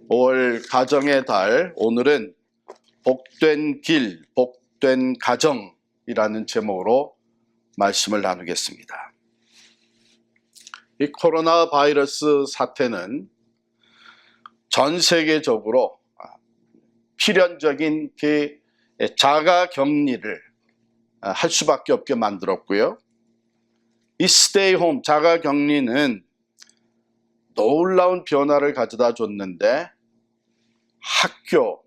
5월 가정의 달, 오늘은 복된 길, 복된 가정이라는 제목으로 말씀을 나누겠습니다. 이 코로나 바이러스 사태는 전 세계적으로 필연적인 그 자가 격리를 할 수밖에 없게 만들었고요. 이 스테이 홈, 자가 격리는 놀라운 변화를 가져다 줬는데 학교,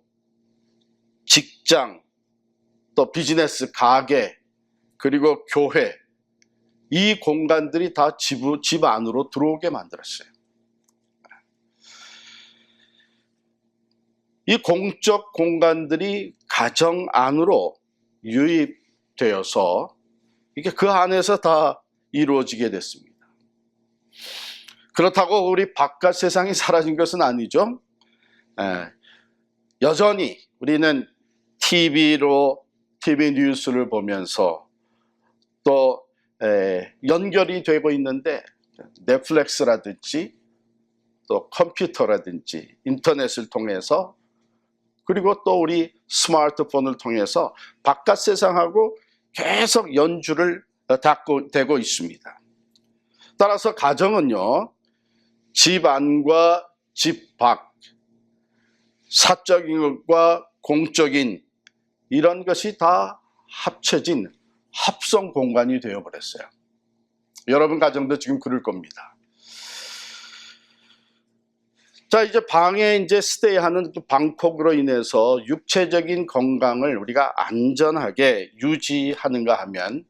직장, 또 비즈니스, 가게, 그리고 교회, 이 공간들이 다 집 안으로 들어오게 만들었어요. 이 공적 공간들이 가정 안으로 유입되어서 이게 그 안에서 다 이루어지게 됐습니다. 그렇다고 우리 바깥 세상이 사라진 것은 아니죠. 여전히 우리는 TV 뉴스를 보면서 또 연결이 되고 있는데 넷플릭스라든지 또 컴퓨터라든지 인터넷을 통해서 그리고 또 우리 스마트폰을 통해서 바깥 세상하고 계속 연주를 되고 있습니다. 따라서 가정은요, 집 안과 집 밖, 사적인 것과 공적인 이런 것이 다 합쳐진 합성 공간이 되어버렸어요. 여러분 가정도 지금 그럴 겁니다. 자, 이제 방에 이제 스테이하는 그 방콕으로 인해서 육체적인 건강을 우리가 안전하게 유지하는가 하면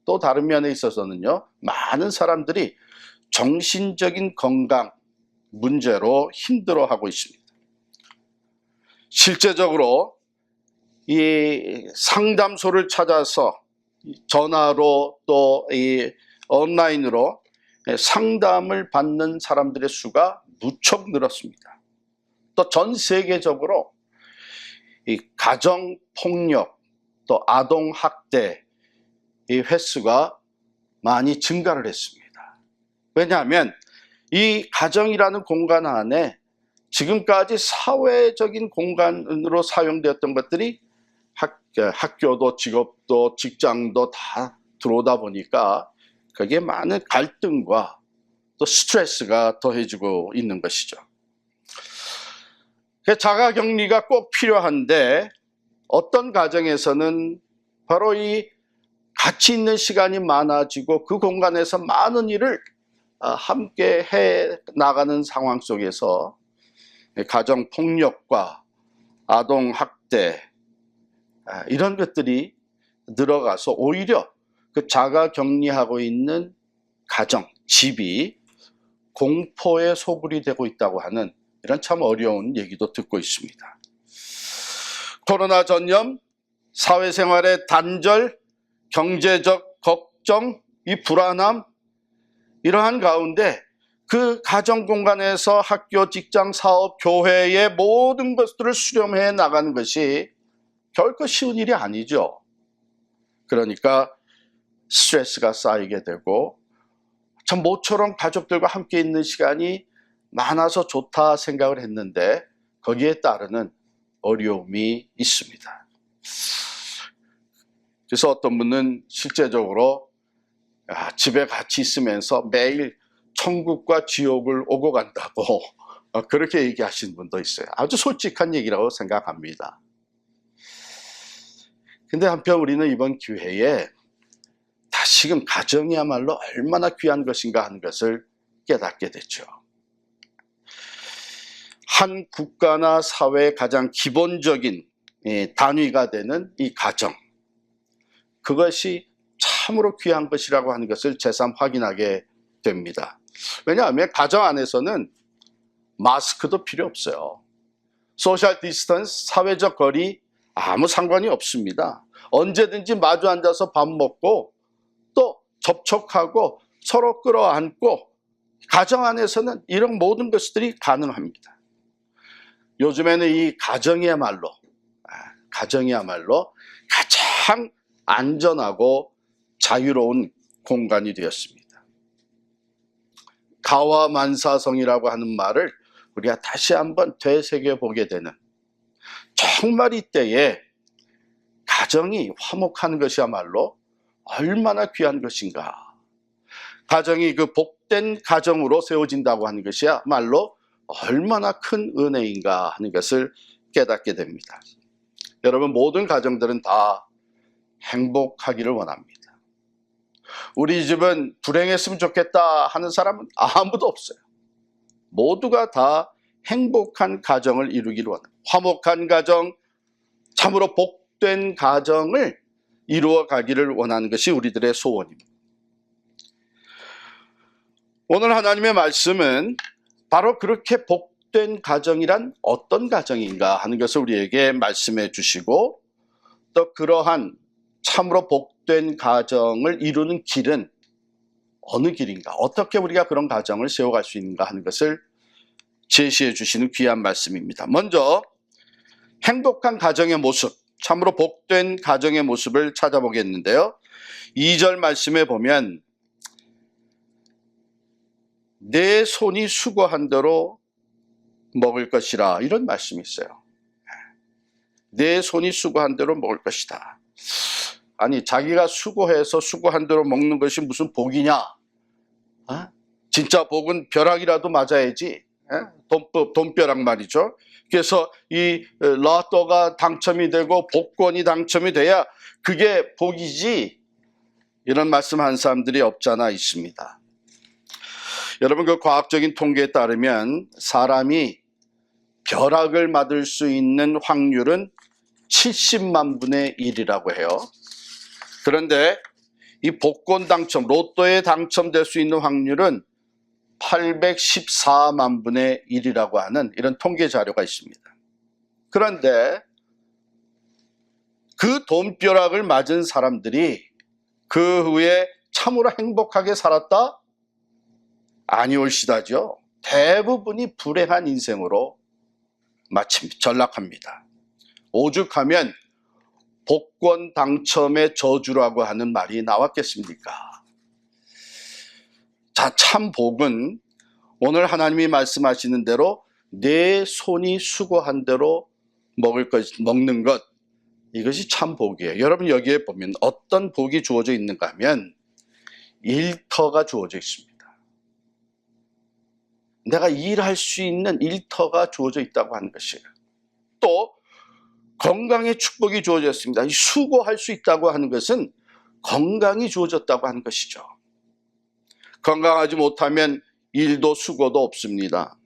또 다른 면에 있어서는요, 많은 사람들이 정신적인 건강 문제로 힘들어하고 있습니다. 실제적으로 이 상담소를 찾아서 전화로 또 이 온라인으로 상담을 받는 사람들의 수가 무척 늘었습니다. 또 전 세계적으로 이 가정 폭력 또 아동 학대 이 횟수가 많이 증가를 했습니다. 왜냐하면 이 가정이라는 공간 안에 지금까지 사회적인 공간으로 사용되었던 것들이 학교도 직업도 직장도 다 들어오다 보니까 거기에 많은 갈등과 또 스트레스가 더해지고 있는 것이죠. 자가격리가 꼭 필요한데 어떤 가정에서는 바로 이 같이 있는 시간이 많아지고 그 공간에서 많은 일을 함께 해 나가는 상황 속에서 가정 폭력과 아동 학대 이런 것들이 늘어가서 오히려 그 자가 격리하고 있는 가정, 집이 공포의 소굴이 되고 있다고 하는 이런 참 어려운 얘기도 듣고 있습니다. 코로나 전염, 사회생활의 단절, 경제적 걱정, 이 불안함 이러한 가운데 그 가정 공간에서 학교, 직장, 사업, 교회의 모든 것들을 수렴해 나가는 것이 결코 쉬운 일이 아니죠. 그러니까 스트레스가 쌓이게 되고 참 모처럼 가족들과 함께 있는 시간이 많아서 좋다 생각을 했는데 거기에 따르는 어려움이 있습니다. 그래서 어떤 분은 실제적으로 집에 같이 있으면서 매일 천국과 지옥을 오고 간다고 그렇게 얘기하시는 분도 있어요. 아주 솔직한 얘기라고 생각합니다. 근데 한편 우리는 이번 기회에 다시금 가정이야말로 얼마나 귀한 것인가 하는 것을 깨닫게 됐죠. 한 국가나 사회의 가장 기본적인 단위가 되는 이 가정, 그것이 참으로 귀한 것이라고 하는 것을 새삼 확인하게 됩니다. 왜냐하면 가정 안에서는 마스크도 필요 없어요. 소셜 디스턴스, 사회적 거리 아무 상관이 없습니다. 언제든지 마주 앉아서 밥 먹고 또 접촉하고 서로 끌어안고 가정 안에서는 이런 모든 것들이 가능합니다. 요즘에는 이 가정이야말로 가장 안전하고 자유로운 공간이 되었습니다. 가와만사성이라고 하는 말을 우리가 다시 한번 되새겨보게 되는, 정말 이때에 가정이 화목하는 것이야말로 얼마나 귀한 것인가. 가정이 그 복된 가정으로 세워진다고 하는 것이야말로 얼마나 큰 은혜인가 하는 것을 깨닫게 됩니다. 여러분, 모든 가정들은 다 행복하기를 원합니다. 우리 집은 불행했으면 좋겠다 하는 사람은 아무도 없어요. 모두가 다 행복한 가정을 이루기를 원합니다. 화목한 가정, 참으로 복된 가정을 이루어 가기를 원하는 것이 우리들의 소원입니다. 오늘 하나님의 말씀은 바로 그렇게 복된 가정이란 어떤 가정인가 하는 것을 우리에게 말씀해 주시고, 또 그러한 참으로 복된 가정을 이루는 길은 어느 길인가, 어떻게 우리가 그런 가정을 세워갈 수 있는가 하는 것을 제시해 주시는 귀한 말씀입니다. 먼저 행복한 가정의 모습, 참으로 복된 가정의 모습을 찾아보겠는데요. 2절 말씀에 보면 내 손이 수고한 대로 먹을 것이라, 이런 말씀이 있어요. 내 손이 수고한 대로 먹을 것이다. 아니, 자기가 수고해서 수고한 대로 먹는 것이 무슨 복이냐? 진짜 복은 벼락이라도 맞아야지. 돈벼락 말이죠. 그래서 이 로또가 당첨이 되고 복권이 당첨이 돼야 그게 복이지, 이런 말씀한 사람들이 없잖아 있습니다. 여러분, 그 과학적인 통계에 따르면 사람이 벼락을 맞을 수 있는 확률은 70만 분의 1이라고 해요. 그런데 이 복권 당첨, 로또에 당첨될 수 있는 확률은 814만 분의 1이라고 하는 이런 통계 자료가 있습니다. 그런데 그 돈벼락을 맞은 사람들이 그 후에 참으로 행복하게 살았다? 아니올시다죠. 대부분이 불행한 인생으로 전락합니다. 오죽하면 복권 당첨의 저주라고 하는 말이 나왔겠습니까? 자, 참 복은 오늘 하나님이 말씀하시는 대로 내 손이 수고한 대로 먹는 것, 이것이 참 복이에요. 여러분, 여기에 보면 어떤 복이 주어져 있는가 하면 일터가 주어져 있습니다. 내가 일할 수 있는 일터가 주어져 있다고 하는 것이에요. 또 건강의 축복이 주어져 있습니다. 수고할 수 있다고 하는 것은 건강이 주어졌다고 하는 것이죠. 건강하지 못하면 일도 수고도 없습니다.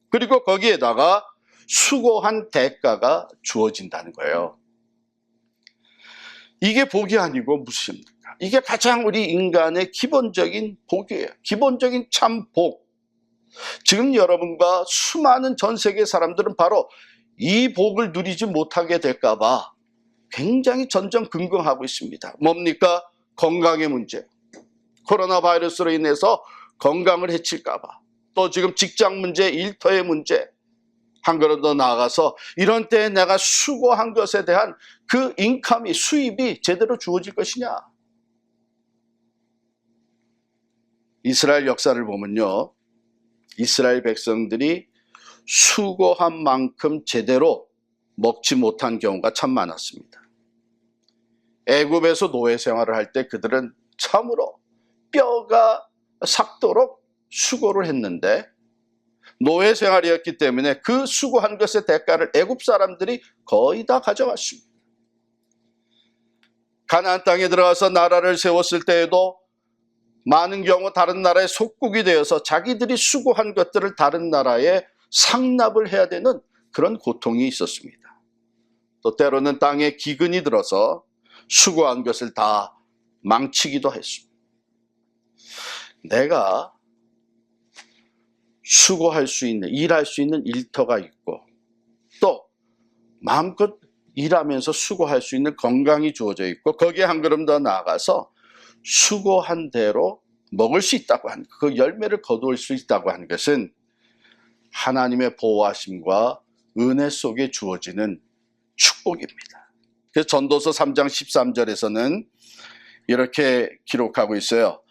그리고 거기에다가 수고한 대가가 주어진다는 거예요. 이게 복이 아니고 무엇입니까? 이게 가장 우리 인간의 기본적인 복이에요. 기본적인 참 복. 지금 여러분과 수많은 전 세계 사람들은 바로 이 복을 누리지 못하게 될까 봐 굉장히 전전긍긍하고 있습니다. 뭡니까? 건강의 문제. 코로나 바이러스로 인해서 건강을 해칠까 봐. 또 지금 직장 문제, 일터의 문제. 한 걸음 더 나아가서 이런 때에 내가 수고한 것에 대한 그 인컴이, 수입이 제대로 주어질 것이냐. 이스라엘 역사를 보면요, 이스라엘 백성들이 수고한 만큼 제대로 먹지 못한 경우가 참 많았습니다. 애굽에서 노예 생활을 할 때 그들은 참으로 뼈가 삭도록 수고를 했는데, 노예 생활이었기 때문에 그 수고한 것의 대가를 애굽 사람들이 거의 다 가져갔습니다. 가나안 땅에 들어가서 나라를 세웠을 때에도 많은 경우 다른 나라의 속국이 되어서 자기들이 수고한 것들을 다른 나라에 상납을 해야 되는 그런 고통이 있었습니다. 또 때로는 땅에 기근이 들어서 수고한 것을 다 망치기도 했습니다. 내가 수고할 수 있는, 일할 수 있는 일터가 있고, 또 마음껏 일하면서 수고할 수 있는 건강이 주어져 있고, 거기에 한 걸음 더 나아가서 수고한 대로 먹을 수 있다고 하는, 그 열매를 거두을 수 있다고 하는 것은 하나님의 보호하심과 은혜 속에 주어지는 축복입니다. 그래서 전도서 3장 13절에서는 이렇게 기록하고 있어요.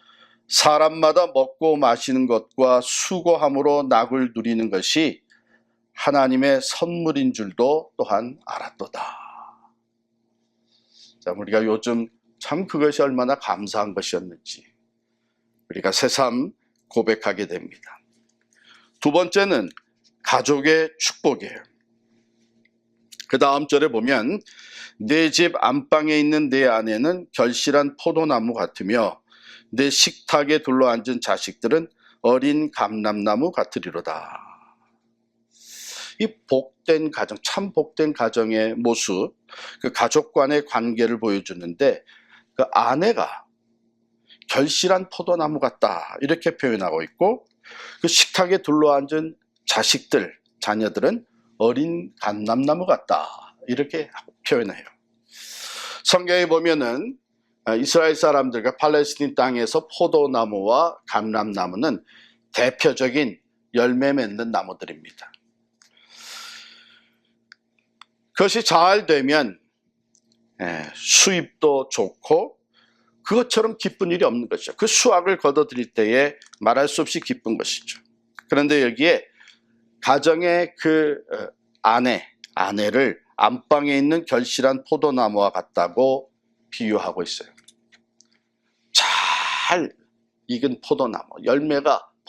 사람마다 먹고 마시는 것과 수고함으로 낙을 누리는 것이 하나님의 선물인 줄도 또한 알았도다. 자, 우리가 요즘 참 그것이 얼마나 감사한 것이었는지 우리가 새삼 고백하게 됩니다. 두 번째는 가족의 축복이에요. 그 다음 절에 보면 내 집 안방에 있는 내 아내는 결실한 포도나무 같으며 내 식탁에 둘러앉은 자식들은 어린 감람나무 같으리로다. 이 복된 가정, 참 복된 가정의 모습, 그 가족 간의 관계를 보여주는데 그 아내가 결실한 포도나무 같다 이렇게 표현하고 있고 그 식탁에 둘러앉은 자식들, 자녀들은 어린 감람나무 같다 이렇게 표현해요. 성경에 보면은 이스라엘 사람들과 팔레스틴 땅에서 포도나무와 감람나무는 대표적인 열매 맺는 나무들입니다. 그것이 잘 되면 수입도 좋고 그것처럼 기쁜 일이 없는 것이죠. 그 수확을 거둬들일 때에 말할 수 없이 기쁜 것이죠. 그런데 여기에 가정의 그 아내를 안방에 있는 결실한 포도나무와 같다고 비유하고 있어요. 잘 익은 포도나무,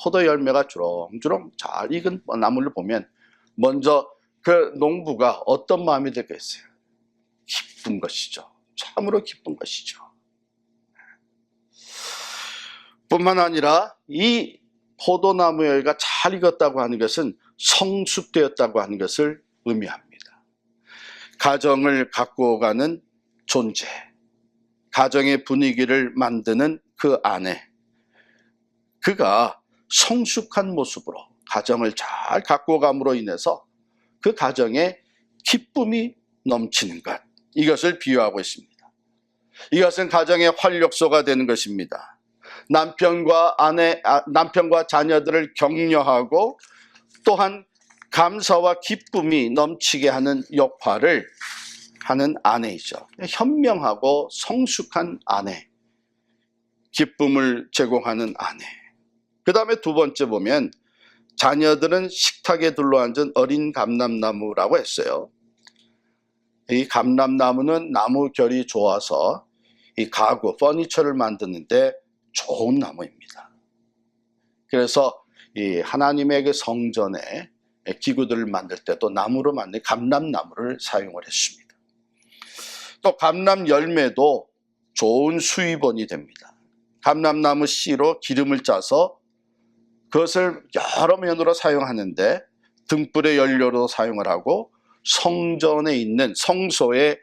포도 열매가 주렁주렁 잘 익은 나무를 보면 먼저 그 농부가 어떤 마음이 들겠어요? 기쁜 것이죠. 참으로 기쁜 것이죠. 뿐만 아니라 이 포도나무 열매가 잘 익었다고 하는 것은 성숙되었다고 하는 것을 의미합니다. 가정을 갖고 가는 존재, 가정의 분위기를 만드는 그 아내, 그가 성숙한 모습으로 가정을 잘 갖고 감으로 인해서 그 가정에 기쁨이 넘치는 것, 이것을 비유하고 있습니다. 이것은 가정의 활력소가 되는 것입니다. 남편과 자녀들을 격려하고 또한 감사와 기쁨이 넘치게 하는 역할을 하는 아내이죠. 현명하고 성숙한 아내, 기쁨을 제공하는 아내. 그 다음에 두 번째 보면 자녀들은 식탁에 둘러앉은 어린 감람나무라고 했어요. 이 감람나무는 나무 결이 좋아서 이 가구, 퍼니처를 만드는데 좋은 나무입니다. 그래서 이 하나님의 그 성전에 기구들을 만들 때도 나무로 만든 감람나무를 사용을 했습니다. 또 감람 열매도 좋은 수입원이 됩니다. 감람나무 씨로 기름을 짜서 그것을 여러 면으로 사용하는데 등불의 연료로 사용을 하고 성전에 있는 성소에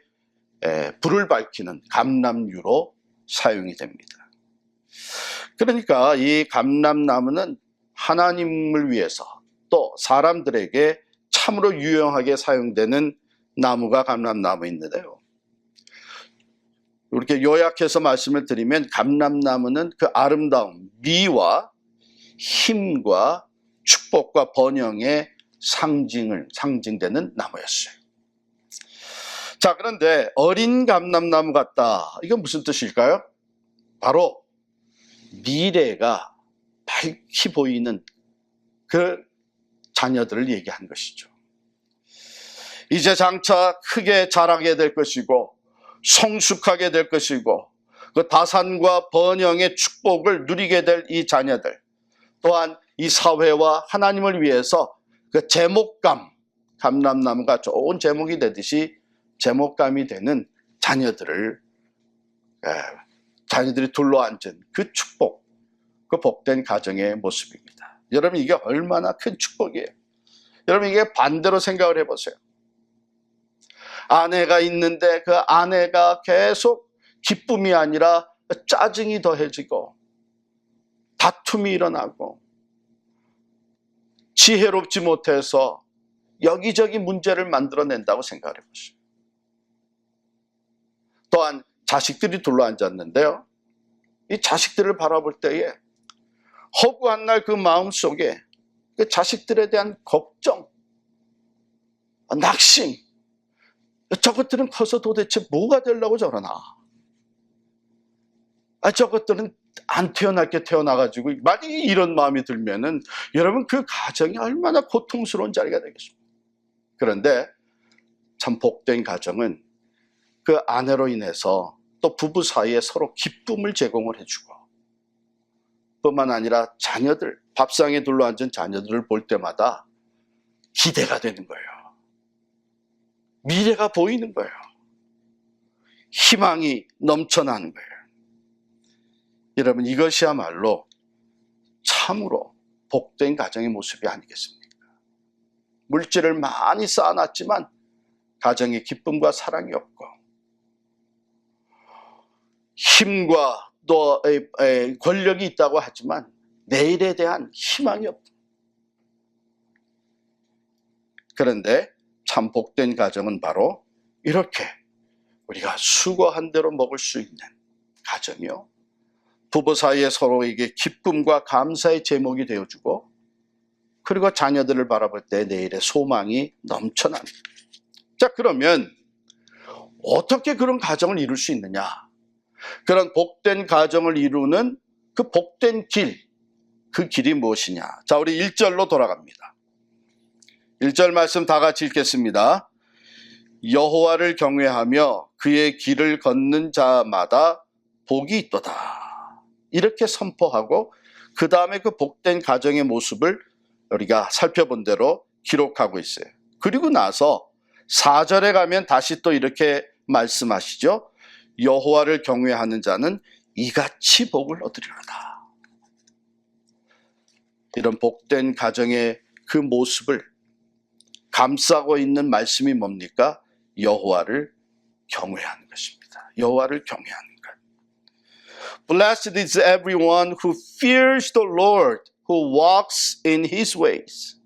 불을 밝히는 감람유로 사용이 됩니다. 그러니까 이 감람나무는 하나님을 위해서 또 사람들에게 참으로 유용하게 사용되는 나무가 감람나무인데요. 이렇게 요약해서 말씀을 드리면 감람나무는 그 아름다움, 미와 힘과 축복과 번영의 상징되는 나무였어요. 자, 그런데 어린 감람나무 같다. 이건 무슨 뜻일까요? 바로 미래가 밝히 보이는 그 자녀들을 얘기한 것이죠. 이제 장차 크게 자라게 될 것이고 성숙하게 될 것이고 그 다산과 번영의 축복을 누리게 될 이 자녀들, 또한 이 사회와 하나님을 위해서 그 제목감, 감람나무가 좋은 제목이 되듯이 제목감이 되는 자녀들이 둘러앉은 그 축복, 그 복된 가정의 모습입니다. 여러분, 이게 얼마나 큰 축복이에요. 여러분, 이게 반대로 생각을 해보세요. 아내가 있는데 그 아내가 계속 기쁨이 아니라 짜증이 더해지고 다툼이 일어나고 지혜롭지 못해서 여기저기 문제를 만들어낸다고 생각을 해보시오. 또한 자식들이 둘러앉았는데요. 이 자식들을 바라볼 때에 허구한 날 그 마음속에 그 자식들에 대한 걱정, 낙심, 저것들은 커서 도대체 뭐가 되려고 저러나? 저것들은 안 태어났게 태어나가지고 만약 이런 마음이 들면은 여러분 그 가정이 얼마나 고통스러운 자리가 되겠습니까? 그런데 참 복된 가정은 그 아내로 인해서 또 부부 사이에 서로 기쁨을 제공을 해주고, 뿐만 아니라 자녀들, 밥상에 둘러앉은 자녀들을 볼 때마다 기대가 되는 거예요. 미래가 보이는 거예요. 희망이 넘쳐나는 거예요. 여러분, 이것이야말로 참으로 복된 가정의 모습이 아니겠습니까? 물질을 많이 쌓아놨지만 가정에 기쁨과 사랑이 없고, 힘과 또 권력이 있다고 하지만 내일에 대한 희망이 없다. 그런데 참 복된 가정은 바로 이렇게 우리가 수고한 대로 먹을 수 있는 가정이요, 부부 사이에 서로에게 기쁨과 감사의 제목이 되어주고, 그리고 자녀들을 바라볼 때 내일의 소망이 넘쳐나는. 자, 그러면 어떻게 그런 가정을 이룰 수 있느냐? 그런 복된 가정을 이루는 그 복된 길, 그 길이 무엇이냐? 자, 우리 1절로 돌아갑니다. 1절 말씀 다 같이 읽겠습니다. 여호와를 경외하며 그의 길을 걷는 자마다 복이 있도다. 이렇게 선포하고 그 다음에 그 복된 가정의 모습을 우리가 살펴본 대로 기록하고 있어요. 그리고 나서 4절에 가면 다시 또 이렇게 말씀하시죠. 여호와를 경외하는 자는 이같이 복을 얻으리로다. 이런 복된 가정의 그 모습을 감싸고 있는 말씀이 뭡니까? 여호와를 경외하는 것입니다. 여호와를 경외하는 것. Blessed is everyone who fears the Lord, who walks in his ways.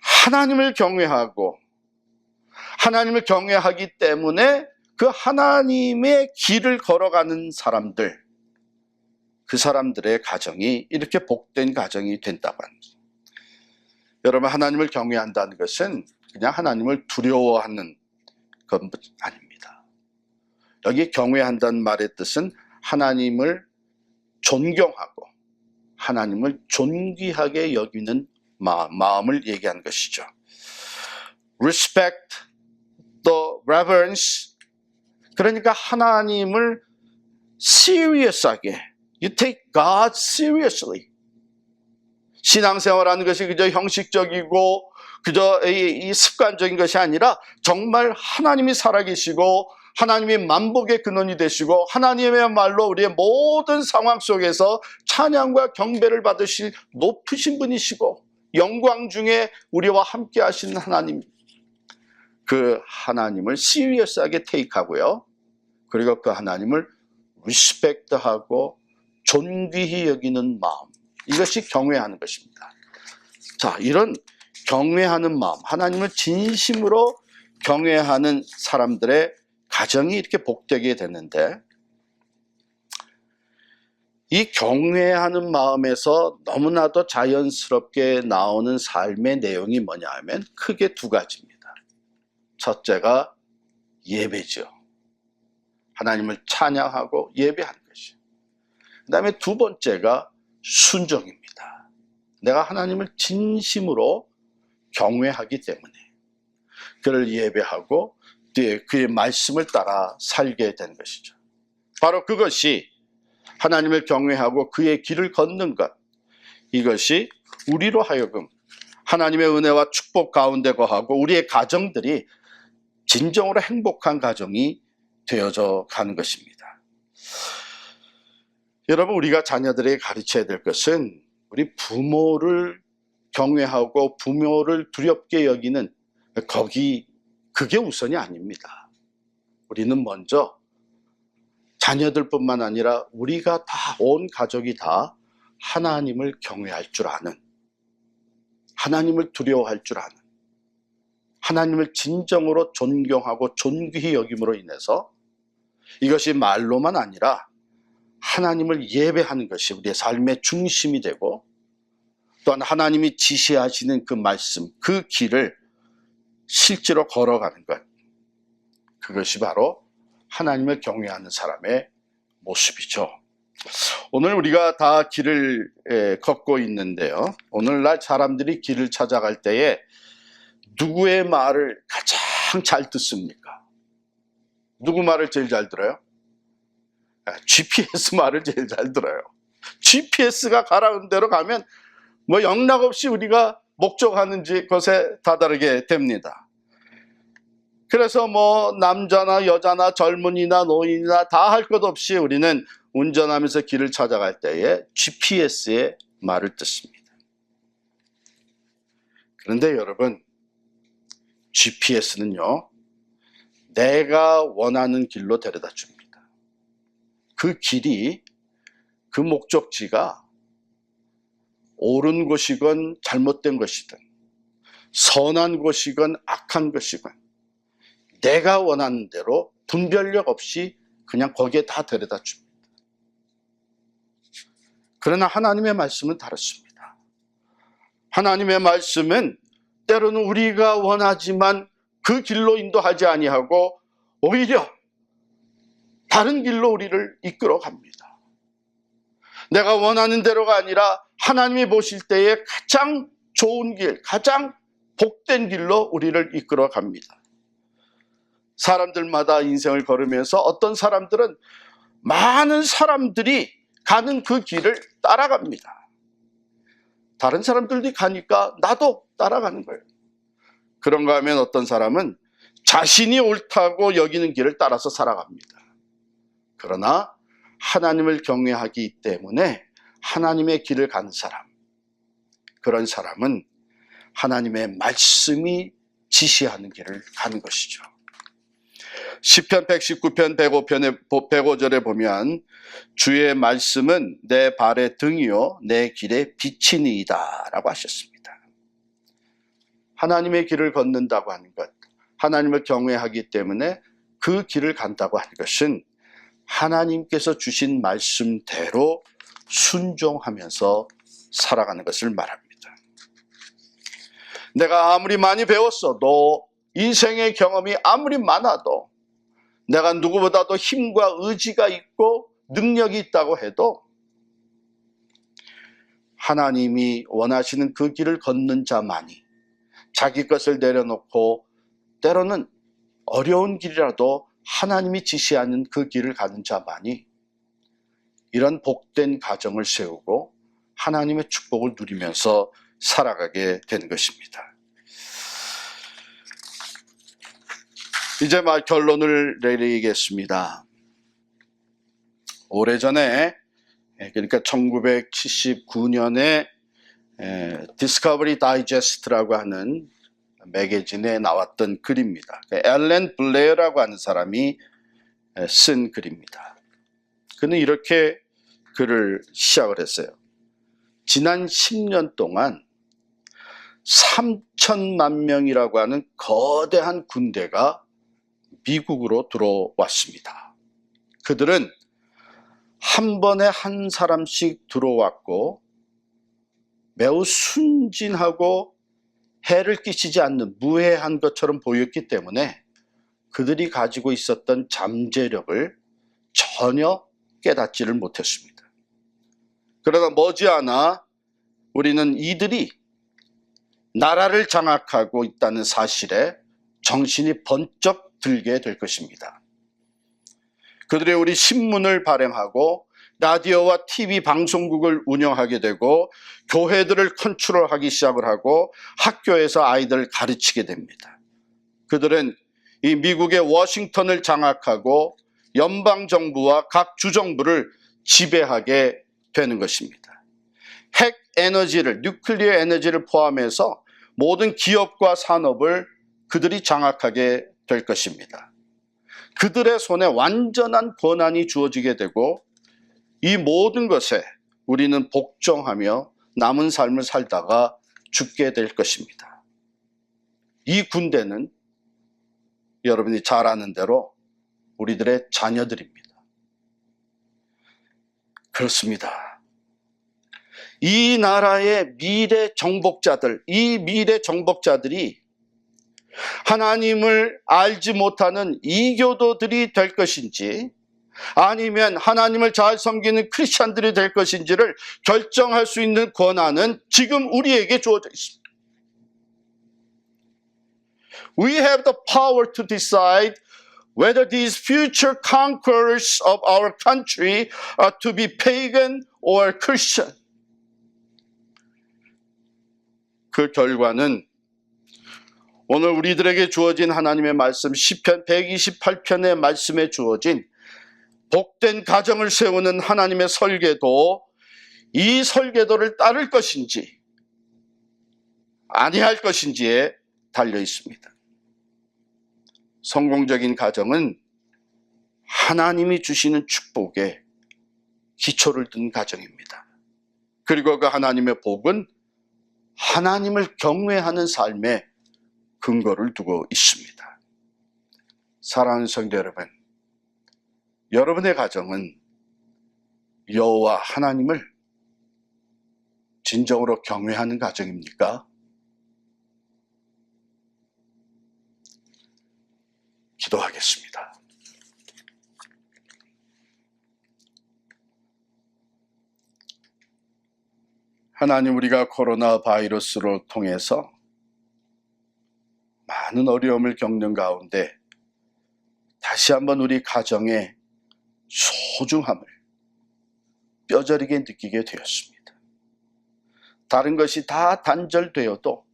하나님을 경외하고 하나님을 경외하기 때문에 그 하나님의 길을 걸어가는 사람들, 그 사람들의 가정이 이렇게 복된 가정이 된다고 합니다. 여러분, 하나님을 경외한다는 것은 그냥 하나님을 두려워하는 것 아닙니다. 여기 경외한다는 말의 뜻은 하나님을 존경하고 하나님을 존귀하게 여기는 마음을 얘기하는 것이죠. Respect the reverence. 그러니까 하나님을 serious하게, you take God seriously. 신앙생활하는 것이 그저 형식적이고 그저 이 습관적인 것이 아니라 정말 하나님이 살아계시고 하나님이 만복의 근원이 되시고 하나님의말로 우리의 모든 상황 속에서 찬양과 경배를 받으실 높으신 분이시고 영광 중에 우리와 함께 하시는 하나님, 그 하나님을 시리어스하게 테이크하고요, 그리고 그 하나님을 리스펙트하고 존귀히 여기는 마음, 이것이 경외하는 것입니다. 자, 이런 경외하는 마음, 하나님을 진심으로 경외하는 사람들의 가정이 이렇게 복되게 됐는데, 이 경외하는 마음에서 너무나도 자연스럽게 나오는 삶의 내용이 뭐냐 하면 크게 두 가지입니다. 첫째가 예배죠. 하나님을 찬양하고 예배하는 것이죠. 그 다음에 두 번째가 순종입니다. 내가 하나님을 진심으로 경외하기 때문에 그를 예배하고 그의 말씀을 따라 살게 된 것이죠. 바로 그것이 하나님을 경외하고 그의 길을 걷는 것, 이것이 우리로 하여금 하나님의 은혜와 축복 가운데 거하고 우리의 가정들이 진정으로 행복한 가정이 되어져 가는 것입니다. 여러분, 우리가 자녀들에게 가르쳐야 될 것은 우리 부모를 경외하고 부모를 두렵게 여기는 그게 우선이 아닙니다. 우리는 먼저 자녀들뿐만 아니라 우리가 다, 온 가족이 다 하나님을 경외할 줄 아는, 하나님을 두려워할 줄 아는, 하나님을 진정으로 존경하고 존귀히 여김으로 인해서 이것이 말로만 아니라 하나님을 예배하는 것이 우리의 삶의 중심이 되고, 또한 하나님이 지시하시는 그 말씀, 그 길을 실제로 걸어가는 것, 그것이 바로 하나님을 경외하는 사람의 모습이죠. 오늘 우리가 다 길을 걷고 있는데요. 오늘날 사람들이 길을 찾아갈 때에 누구의 말을 가장 잘 듣습니까? 누구 말을 제일 잘 들어요? GPS 말을 제일 잘 들어요. GPS가 가라는 대로 가면 뭐 영락없이 우리가 목적하는 곳에 다다르게 됩니다. 그래서 뭐 남자나 여자나 젊은이나 노인이나 다 할 것 없이 우리는 운전하면서 길을 찾아갈 때에 GPS의 말을 듣습니다. 그런데 여러분, GPS는요, 내가 원하는 길로 데려다 줍니다. 그 길이, 그 목적지가 옳은 곳이건 잘못된 것이든 선한 곳이건 악한 것이건 내가 원하는 대로 분별력 없이 그냥 거기에 다 데려다 줍니다. 그러나 하나님의 말씀은 다릅니다. 하나님의 말씀은 때로는 우리가 원하지만 그 길로 인도하지 아니하고 오히려 다른 길로 우리를 이끌어 갑니다. 내가 원하는 대로가 아니라 하나님이 보실 때에 가장 좋은 길, 가장 복된 길로 우리를 이끌어 갑니다. 사람들마다 인생을 걸으면서 어떤 사람들은 많은 사람들이 가는 그 길을 따라갑니다. 다른 사람들이 가니까 나도 따라가는 거예요. 그런가 하면 어떤 사람은 자신이 옳다고 여기는 길을 따라서 살아갑니다. 그러나 하나님을 경외하기 때문에 하나님의 길을 가는 사람, 그런 사람은 하나님의 말씀이 지시하는 길을 가는 것이죠. 시편 119편 105절에 보면 주의 말씀은 내 발의 등이요 내 길의 빛이니이다 라고 하셨습니다. 하나님의 길을 걷는다고 하는 것, 하나님을 경외하기 때문에 그 길을 간다고 하는 것은 하나님께서 주신 말씀대로 순종하면서 살아가는 것을 말합니다. 내가 아무리 많이 배웠어도, 인생의 경험이 아무리 많아도, 내가 누구보다도 힘과 의지가 있고 능력이 있다고 해도 하나님이 원하시는 그 길을 걷는 자만이, 자기 것을 내려놓고 때로는 어려운 길이라도 하나님이 지시하는 그 길을 가는 자만이 이런 복된 가정을 세우고 하나님의 축복을 누리면서 살아가게 되는 것입니다. 이제 결론을 내리겠습니다. 오래전에, 그러니까 1979년에 디스커버리 다이제스트라고 하는 매거진에 나왔던 글입니다. 앨런 블레어라고 하는 사람이 쓴 글입니다. 그는 이렇게 글을 시작을 했어요. 지난 10년 동안 3천만 명이라고 하는 거대한 군대가 미국으로 들어왔습니다. 그들은 한 번에 한 사람씩 들어왔고 매우 순진하고 해를 끼치지 않는 무해한 것처럼 보였기 때문에 그들이 가지고 있었던 잠재력을 전혀 깨닫지를 못했습니다. 그러다 머지않아 우리는 이들이 나라를 장악하고 있다는 사실에 정신이 번쩍 들게 될 것입니다. 그들이 우리 신문을 발행하고 라디오와 TV 방송국을 운영하게 되고 교회들을 컨트롤하기 시작을 하고 학교에서 아이들을 가르치게 됩니다. 그들은 이 미국의 워싱턴을 장악하고 연방정부와 각 주정부를 지배하게 되는 것입니다. 핵 에너지를, 뉴클리어 에너지를 포함해서 모든 기업과 산업을 그들이 장악하게 될 것입니다. 그들의 손에 완전한 권한이 주어지게 되고 이 모든 것에 우리는 복종하며 남은 삶을 살다가 죽게 될 것입니다. 이 군대는 여러분이 잘 아는 대로 우리들의 자녀들입니다. 그렇습니다. 이 나라의 미래 정복자들, 이 미래 정복자들이 하나님을 알지 못하는 이교도들이 될 것인지 아니면 하나님을 잘 섬기는 크리스찬들이 될 것인지를 결정할 수 있는 권한은 지금 우리에게 주어져 있습니다. We have the power to decide whether these future conquerors of our country are to be pagan or Christian. 그 결과는 오늘 우리들에게 주어진 하나님의 말씀 시편 128편의 말씀에 주어진 복된 가정을 세우는 하나님의 설계도, 이 설계도를 따를 것인지 아니할 것인지에 달려 있습니다. 성공적인 가정은 하나님이 주시는 축복에 기초를 둔 가정입니다. 그리고 그 하나님의 복은 하나님을 경외하는 삶에 근거를 두고 있습니다. 사랑하는 성도 여러분, 여러분의 가정은 여호와 하나님을 진정으로 경외하는 가정입니까? 기도하겠습니다. 하나님, 우리가 코로나 바이러스로 통해서 많은 어려움을 겪는 가운데 다시 한번 우리 가정의 소중함을 뼈저리게 느끼게 되었습니다. 다른 것이 다 단절되어도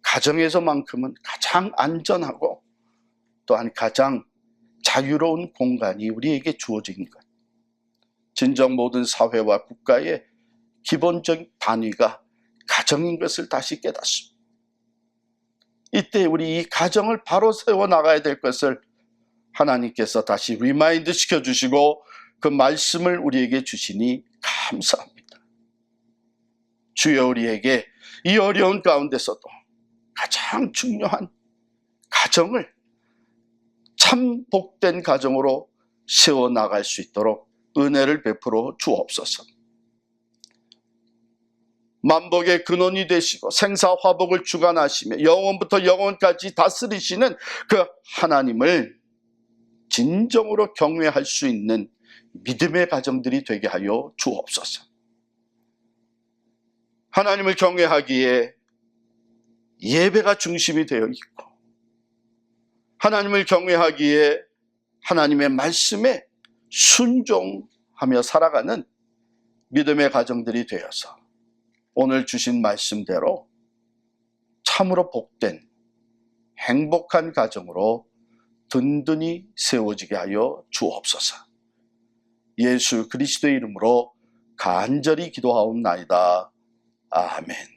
가정에서만큼은 가장 안전하고 또한 가장 자유로운 공간이 우리에게 주어진 것. 진정 모든 사회와 국가의 기본적 단위가 가정인 것을 다시 깨닫습니다. 이때 우리 이 가정을 바로 세워나가야 될 것을 하나님께서 다시 리마인드 시켜주시고 그 말씀을 우리에게 주시니 감사합니다. 주여, 우리에게 이 어려운 가운데서도 가장 중요한 가정을 참 복된 가정으로 세워나갈 수 있도록 은혜를 베풀어 주옵소서. 만복의 근원이 되시고 생사화복을 주관하시며 영원부터 영원까지 다스리시는 그 하나님을 진정으로 경외할 수 있는 믿음의 가정들이 되게 하여 주옵소서. 하나님을 경외하기에 예배가 중심이 되어 있고, 하나님을 경외하기에 하나님의 말씀에 순종하며 살아가는 믿음의 가정들이 되어서 오늘 주신 말씀대로 참으로 복된 행복한 가정으로 든든히 세워지게 하여 주옵소서. 예수 그리스도의 이름으로 간절히 기도하옵나이다. 아멘.